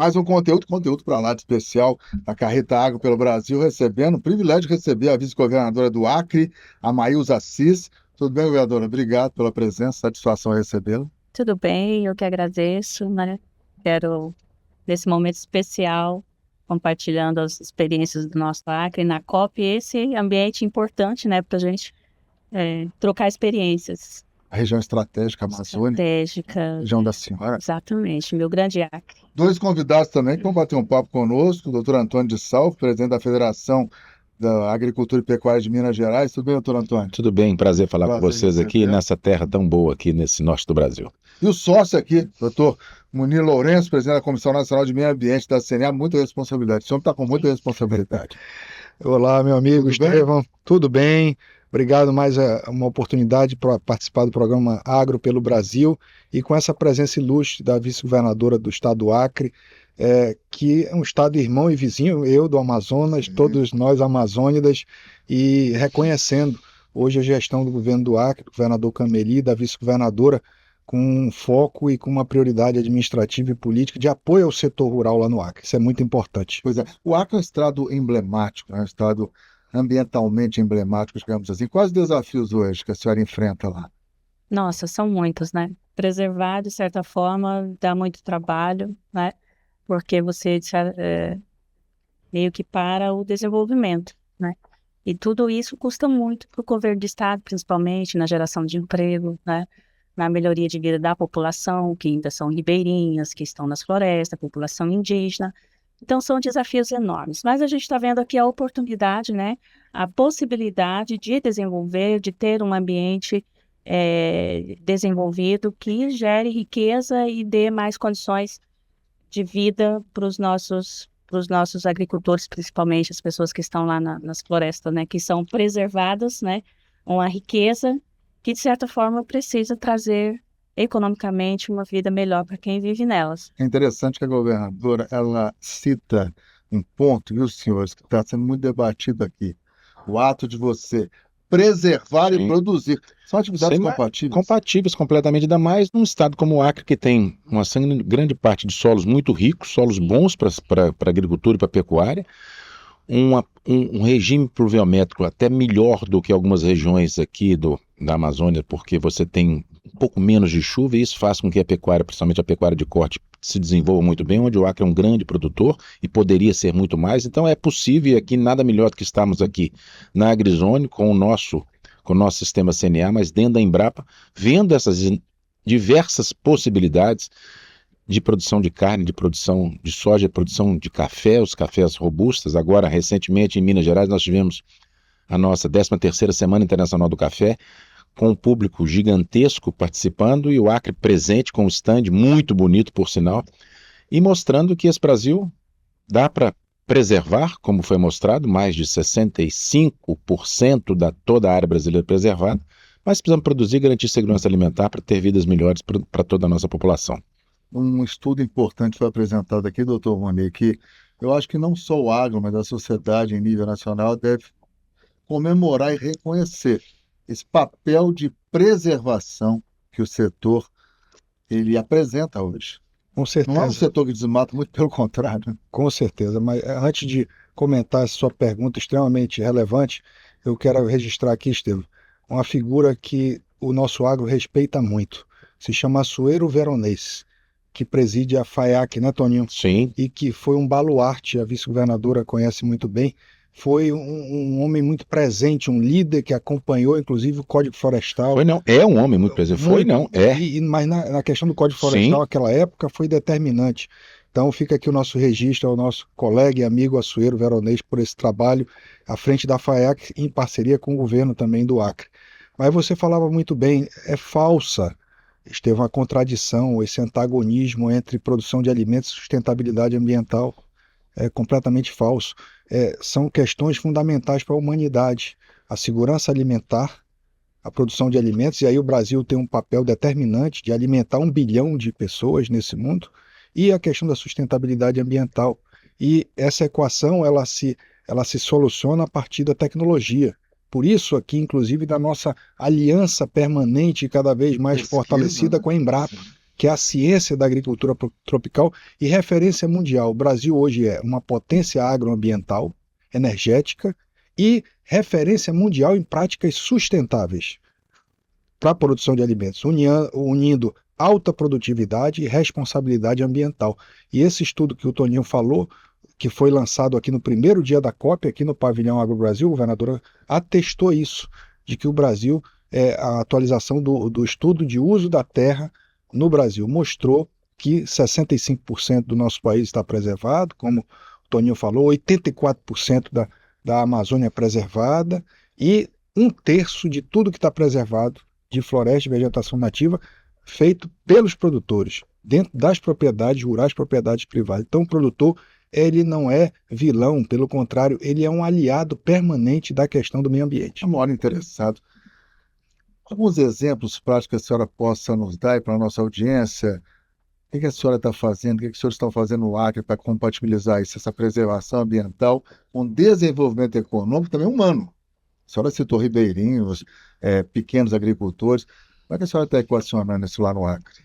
Mais um conteúdo para lá de especial da Carreta Agro pelo Brasil, recebendo, o privilégio de receber a vice-governadora do Acre, a Maílza Assis. Tudo bem, governadora? Obrigado pela presença, satisfação em recebê-la. Tudo bem, eu que agradeço, né? Quero, nesse momento especial, compartilhando as experiências do nosso Acre na COP, esse ambiente importante, né, para a gente trocar experiências. A região estratégica amazônica, Estratégica, região da senhora. exatamente, meu grande Acre. Dois convidados também que vão bater um papo conosco, o doutor Antônio de Salvo, presidente da Federação da Agricultura e Pecuária de Minas Gerais. Tudo bem, doutor Antônio? Tudo bem, prazer falar com vocês aqui recebê-lo. nessa terra tão boa aqui nesse norte do Brasil. E o sócio aqui, doutor Munir Lourenço, presidente da Comissão Nacional de Meio Ambiente da CNA, muita responsabilidade. Esse homem está com muita responsabilidade. Olá, meu amigo Tudo bem? Estevão, tudo bem? Obrigado mais uma oportunidade para participar do programa Agro pelo Brasil e com essa presença ilustre da vice-governadora do estado do Acre, que é um estado irmão e vizinho, eu do Amazonas, todos nós amazônidas, e reconhecendo hoje a gestão do governo do Acre, do governador Cameli, da vice-governadora, com um foco e com uma prioridade administrativa e política de apoio ao setor rural lá no Acre. Isso é muito importante. Pois é, o Acre é um estado emblemático, um estado ambientalmente emblemático, digamos assim. Quais os desafios hoje que a senhora enfrenta lá? Nossa, são muitos, né? Preservar, de certa forma, dá muito trabalho, né? Porque você meio que para o desenvolvimento, né? E tudo isso custa muito para o governo do estado, principalmente na geração de emprego, né? Na melhoria de vida da população, que ainda são ribeirinhas, que estão nas florestas, população indígena. Então, são desafios enormes. Mas a gente está vendo aqui a oportunidade, né? A possibilidade de desenvolver, de ter um ambiente desenvolvido que gere riqueza e dê mais condições de vida para os nossos agricultores, principalmente as pessoas que estão lá nas florestas, né? Que são preservadas, né? Uma riqueza que, de certa forma, precisa trazer economicamente uma vida melhor para quem vive nelas. É interessante que a governadora, ela cita um ponto, viu, senhores, que está sendo muito debatido aqui. O ato de você preservar e produzir. São atividades compatíveis. Compatíveis completamente, ainda mais num estado como o Acre, que tem uma grande parte de solos muito ricos, solos bons para a agricultura e para a pecuária, um regime pluviométrico até melhor do que algumas regiões aqui da Amazônia, porque você tem um pouco menos de chuva e isso faz com que a pecuária, principalmente a pecuária de corte, se desenvolva muito bem, onde o Acre é um grande produtor e poderia ser muito mais. Então é possível, e aqui nada melhor do que estarmos aqui na AgriZone com o nosso sistema CNA, mas dentro da Embrapa, vendo essas diversas possibilidades de produção de carne, de produção de soja, de produção de café, os cafés robustas. Agora, recentemente, em Minas Gerais, nós tivemos a nossa 13ª Semana Internacional do Café, com um público gigantesco participando e o Acre presente com um stand muito bonito, por sinal, e mostrando que esse Brasil dá para preservar, como foi mostrado, mais de 65% da toda a área brasileira preservada, mas precisamos produzir e garantir segurança alimentar para ter vidas melhores para toda a nossa população. Um estudo importante foi apresentado aqui, doutor Munir, que eu acho que não só o agro, mas a sociedade em nível nacional deve comemorar e reconhecer esse papel de preservação que o setor ele apresenta hoje. Com certeza. Não é um setor que desmata, muito pelo contrário. Com certeza, mas antes de comentar essa sua pergunta extremamente relevante, eu quero registrar aqui, Estevam, uma figura que o nosso agro respeita muito. Se chama Asuero Veronês, que preside a FAIAC, né, Toninho? Sim. E que foi um baluarte, a vice-governadora conhece muito bem, foi um homem muito presente, um líder que acompanhou, inclusive, o Código Florestal. Foi não, é um homem muito presente, foi não, é. Mas na questão do Código Florestal, naquela época, foi determinante. Então fica aqui o nosso registro ao nosso colega e amigo Asuero Veronês por esse trabalho à frente da FAIAC, em parceria com o governo também do Acre. Mas você falava muito bem, é falsa, teve uma contradição, esse antagonismo entre produção de alimentos e sustentabilidade ambiental. É completamente falso. São questões fundamentais para a humanidade. A segurança alimentar, a produção de alimentos, e aí o Brasil tem um papel determinante de alimentar 1 bilhão de pessoas nesse mundo, e a questão da sustentabilidade ambiental. E essa equação ela se soluciona a partir da tecnologia. Por isso aqui, inclusive, da nossa aliança permanente e cada vez mais fortalecida com a Embrapa. que é a ciência da agricultura tropical e referência mundial. O Brasil hoje é uma potência agroambiental, energética e referência mundial em práticas sustentáveis para a produção de alimentos, unindo alta produtividade e responsabilidade ambiental. E esse estudo que o Toninho falou, que foi lançado aqui no primeiro dia da COP, aqui no Pavilhão Agro Brasil, a governadora atestou isso, de que o Brasil, a atualização do estudo de uso da terra no Brasil mostrou que 65% do nosso país está preservado, como o Toninho falou, 84% da Amazônia preservada e 1/3 de tudo que está preservado de floresta e vegetação nativa feito pelos produtores, dentro das propriedades rurais, propriedades privadas. Então o produtor, ele não é vilão, pelo contrário, ele é um aliado permanente da questão do meio ambiente. Uma hora interessado. Alguns exemplos práticos que a senhora possa nos dar para a nossa audiência. O que a senhora está fazendo, o que os senhores estão fazendo no Acre para compatibilizar isso, essa preservação ambiental com desenvolvimento econômico também humano? A senhora citou ribeirinhos, pequenos agricultores. Como é que a senhora está equacionando isso lá no Acre?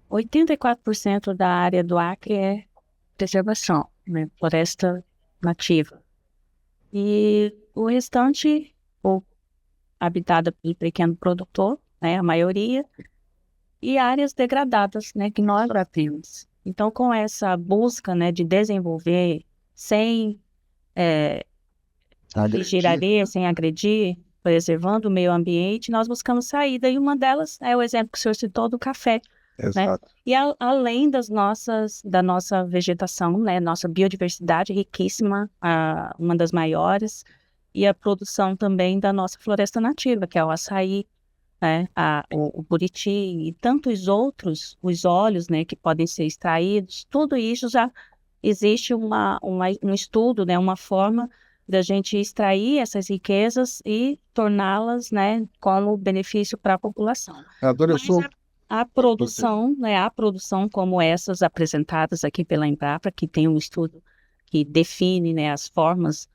84% da área do Acre é preservação, né? Floresta nativa. E o restante, ou habitada pelo pequeno produtor, né, a maioria, e áreas degradadas, né, que nós temos. Então, com essa busca, né, de desenvolver sem giraria, sem agredir, preservando o meio ambiente, nós buscamos saída, e uma delas é o exemplo que o senhor citou do café. Exato. Né? E além da nossa vegetação, né, nossa biodiversidade riquíssima, uma das maiores, e a produção também da nossa floresta nativa, que é o açaí, né, o buriti e tantos outros, os óleos, né, que podem ser extraídos, tudo isso já existe um estudo, né, uma forma da gente extrair essas riquezas e torná-las, né, como benefício para a população. A produção, né, a produção como essas apresentadas aqui pela Embrapa, que tem um estudo que define, né, as formas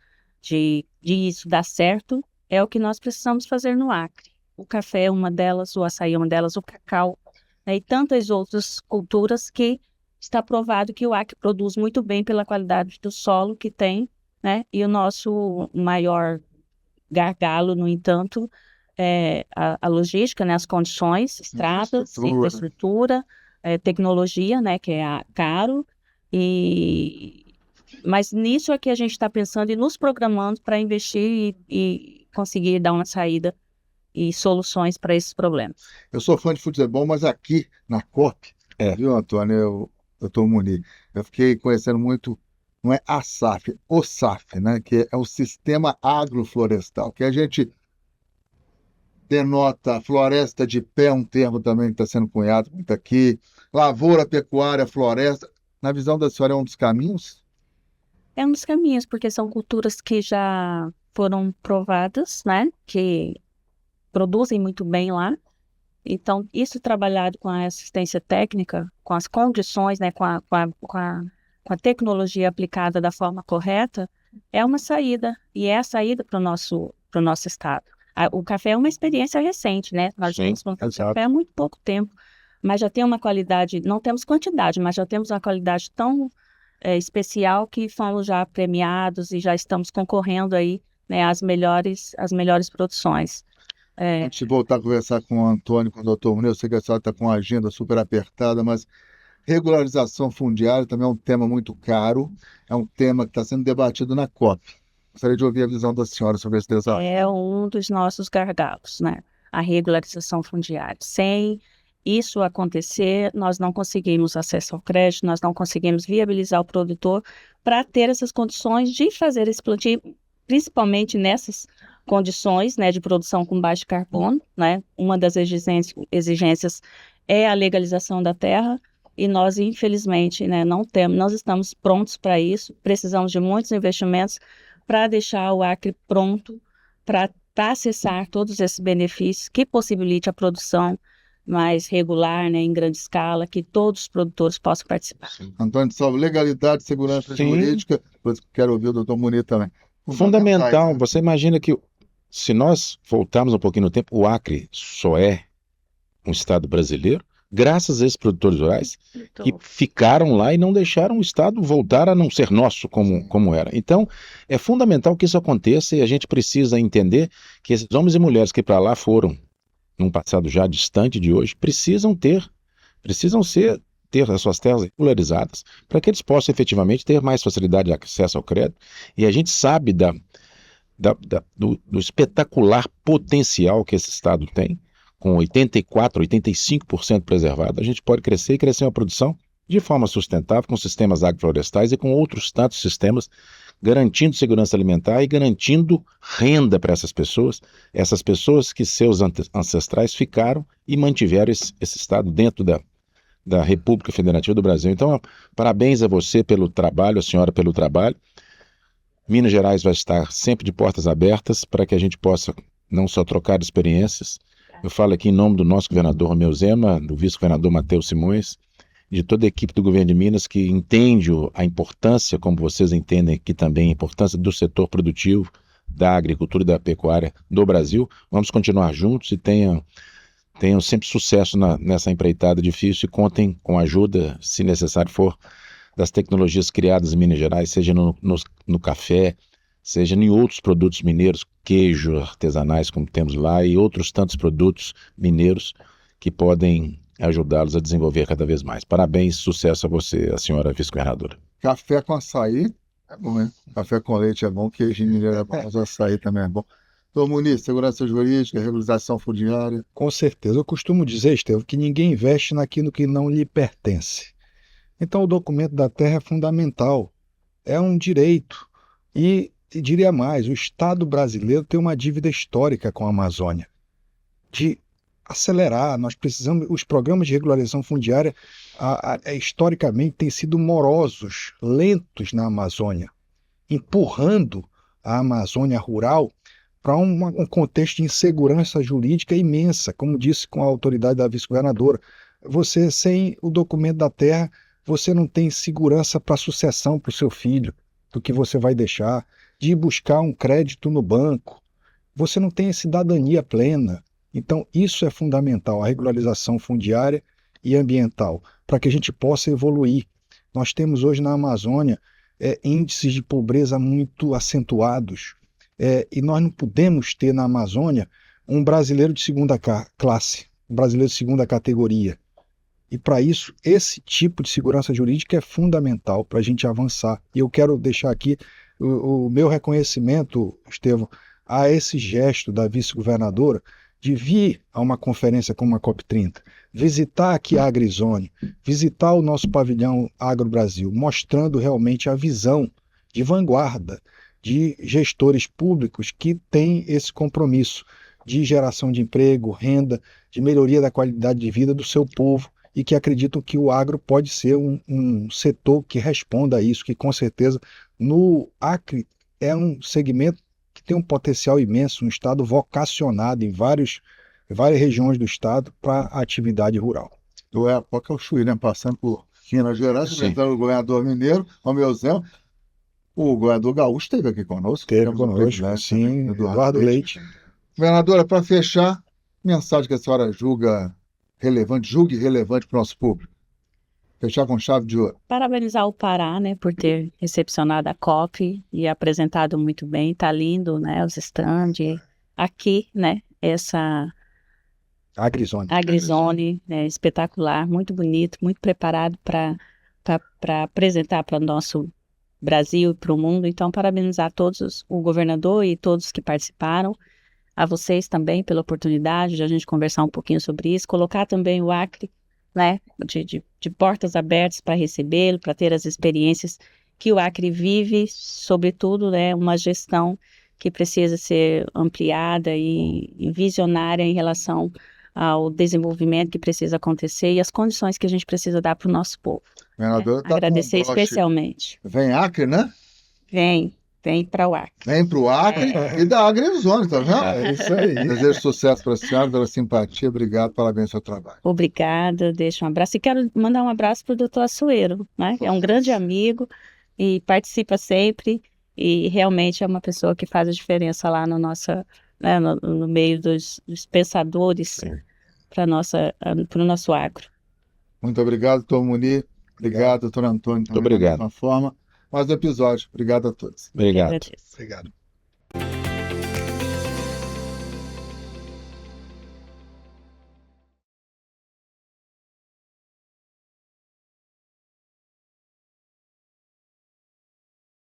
de isso dar certo, é o que nós precisamos fazer no Acre. O café é uma delas, o açaí é uma delas, o cacau, né, e tantas outras culturas que está provado que o Acre produz muito bem pela qualidade do solo que tem, né, e o nosso maior gargalo, no entanto, é a logística, né, as condições, estradas, infraestrutura, tecnologia, né, que é caro, mas nisso é que a gente está pensando e nos programando para investir e conseguir dar uma saída e soluções para esses problemas. Eu sou fã de futebol, mas aqui na COP, viu, Antônio, doutor Muniz, eu fiquei conhecendo muito, não é a SAF, o SAF, né, que é o Sistema Agroflorestal, que a gente denota floresta de pé, um termo também que está sendo cunhado muito aqui, lavoura, pecuária, floresta. Na visão da senhora, é um dos caminhos? É um dos caminhos, porque são culturas que já foram provadas, né, que produzem muito bem lá. Então, isso trabalhado com a assistência técnica, com as condições, né, com a tecnologia aplicada da forma correta, é uma saída, e é a saída para o nosso estado. O café é uma experiência recente, né? Nós estamos plantando café há muito pouco tempo, mas já tem uma qualidade, não temos quantidade, mas já temos uma qualidade tão especial que fomos já premiados e já estamos concorrendo aí, né, às melhores produções. Antes de voltar a conversar com o Antônio, com o doutor Muniz, eu sei que a senhora está com a agenda super apertada, mas regularização fundiária também é um tema muito caro, é um tema que está sendo debatido na COP. Gostaria de ouvir a visão da senhora sobre esse desafio. É um dos nossos gargalos, né? A regularização fundiária. Sem isso acontecer, nós não conseguimos acesso ao crédito, nós não conseguimos viabilizar o produtor para ter essas condições de fazer esse plantio, principalmente nessas condições, né, de produção com baixo carbono, né? Uma das exigências é a legalização da terra, e nós, infelizmente, né, não estamos prontos para isso, precisamos de muitos investimentos para deixar o Acre pronto para acessar todos esses benefícios que possibilite a produção mais regular, né, em grande escala, que todos os produtores possam participar. Antônio Salvo, legalidade, segurança jurídica, depois quero ouvir o doutor Muniz também. Fundamental, você imagina que se nós voltarmos um pouquinho no tempo, o Acre só é um estado brasileiro graças a esses produtores rurais que Muito. ficaram lá e não deixaram o Estado voltar a não ser nosso como era. Então, é fundamental que isso aconteça e a gente precisa entender que esses homens e mulheres que para lá foram, num passado já distante de hoje, ter as suas terras regularizadas para que eles possam efetivamente ter mais facilidade de acesso ao crédito. E a gente sabe do espetacular potencial que esse Estado tem, com 84%, 85% preservado. A gente pode crescer e crescer uma produção de forma sustentável, com sistemas agroflorestais e com outros tantos sistemas, garantindo segurança alimentar e garantindo renda para essas pessoas que seus ancestrais ficaram e mantiveram esse Estado dentro da República Federativa do Brasil. Então, parabéns a você pelo trabalho, a senhora pelo trabalho. Minas Gerais vai estar sempre de portas abertas para que a gente possa não só trocar experiências. Eu falo aqui em nome do nosso governador Romeu Zema, do vice-governador Matheus Simões, de toda a equipe do governo de Minas que entende a importância, como vocês entendem aqui também, a importância do setor produtivo, da agricultura e da pecuária do Brasil. Vamos continuar juntos e tenham sempre sucesso nessa empreitada difícil e contem com a ajuda, se necessário for, das tecnologias criadas em Minas Gerais, seja no café, seja em outros produtos mineiros, queijo artesanais como temos lá e outros tantos produtos mineiros que podem ajudá-los a desenvolver cada vez mais. Parabéns, sucesso a você, a senhora vice-governadora. Café com açaí é bom, né? Café com leite é bom, queijo mineiro é bom, mas o açaí também é bom. Doutor Muniz, segurança jurídica, regularização fundiária. Com certeza. Eu costumo dizer, Estevam, que ninguém investe naquilo que não lhe pertence. Então, o documento da terra é fundamental, é um direito. E diria mais, o Estado brasileiro tem uma dívida histórica com a Amazônia, de acelerar. Nós precisamos, os programas de regularização fundiária, historicamente, têm sido morosos, lentos na Amazônia, empurrando a Amazônia rural para um contexto de insegurança jurídica imensa, como disse com a autoridade da vice-governadora. Você, sem o documento da terra, você não tem segurança para a sucessão para o seu filho, do que você vai deixar, de ir buscar um crédito no banco. Você não tem cidadania plena. Então, isso é fundamental, a regularização fundiária e ambiental, para que a gente possa evoluir. Nós temos hoje na Amazônia índices de pobreza muito acentuados, e nós não podemos ter na Amazônia um brasileiro de segunda classe, um brasileiro de segunda categoria. E para isso, esse tipo de segurança jurídica é fundamental para a gente avançar. E eu quero deixar aqui o meu reconhecimento, Estevam, a esse gesto da vice-governadora de vir a uma conferência como a COP30, visitar aqui a AgriZone, visitar o nosso pavilhão Agro Brasil, mostrando realmente a visão de vanguarda de gestores públicos que têm esse compromisso de geração de emprego, renda, de melhoria da qualidade de vida do seu povo, e que acreditam que o agro pode ser um setor que responda a isso, que com certeza no Acre é um segmento que tem um potencial imenso, um estado vocacionado em várias regiões do estado para a atividade rural. Do Iapoca ao Chuí, né? Passando por Minas Gerais, representando o governador mineiro, Romeu Zema. O governador gaúcho esteve aqui conosco. Esteve conosco, sim, Eduardo Leite. Governadora, para fechar, mensagem que a senhora julgue relevante para o nosso público. Fechar com chave de ouro. Parabenizar o Pará, né, por ter recepcionado a COP e apresentado muito bem. Tá lindo, né, os stands. Aqui, né, essa AgriZone, né, espetacular, muito bonito, muito preparado para apresentar para o nosso Brasil e para o mundo. Então, parabenizar todos, o governador e todos que participaram. A vocês também pela oportunidade de a gente conversar um pouquinho sobre isso, colocar também o Acre, né, de portas abertas para recebê-lo, para ter as experiências que o Acre vive, sobretudo, né, uma gestão que precisa ser ampliada e visionária em relação ao desenvolvimento que precisa acontecer e as condições que a gente precisa dar para o nosso povo. Agradecer especialmente. Vem Acre, né? Vem para o Acre. Vem para o Acre e da AgriZone, tá vendo? É isso aí. Desejo sucesso para a senhora, pela simpatia. Obrigado, parabéns pelo seu trabalho. Obrigada, deixo um abraço. E quero mandar um abraço para o doutor Assuero, né? É um grande amigo e participa sempre. E realmente é uma pessoa que faz a diferença lá no meio dos pensadores para o nosso agro. Muito obrigado, doutor Munir. Obrigado, doutor Antônio, também, Muito obrigado. da mesma forma. Mais um episódio. Obrigado a todos. Obrigado. Agradeço. Obrigado.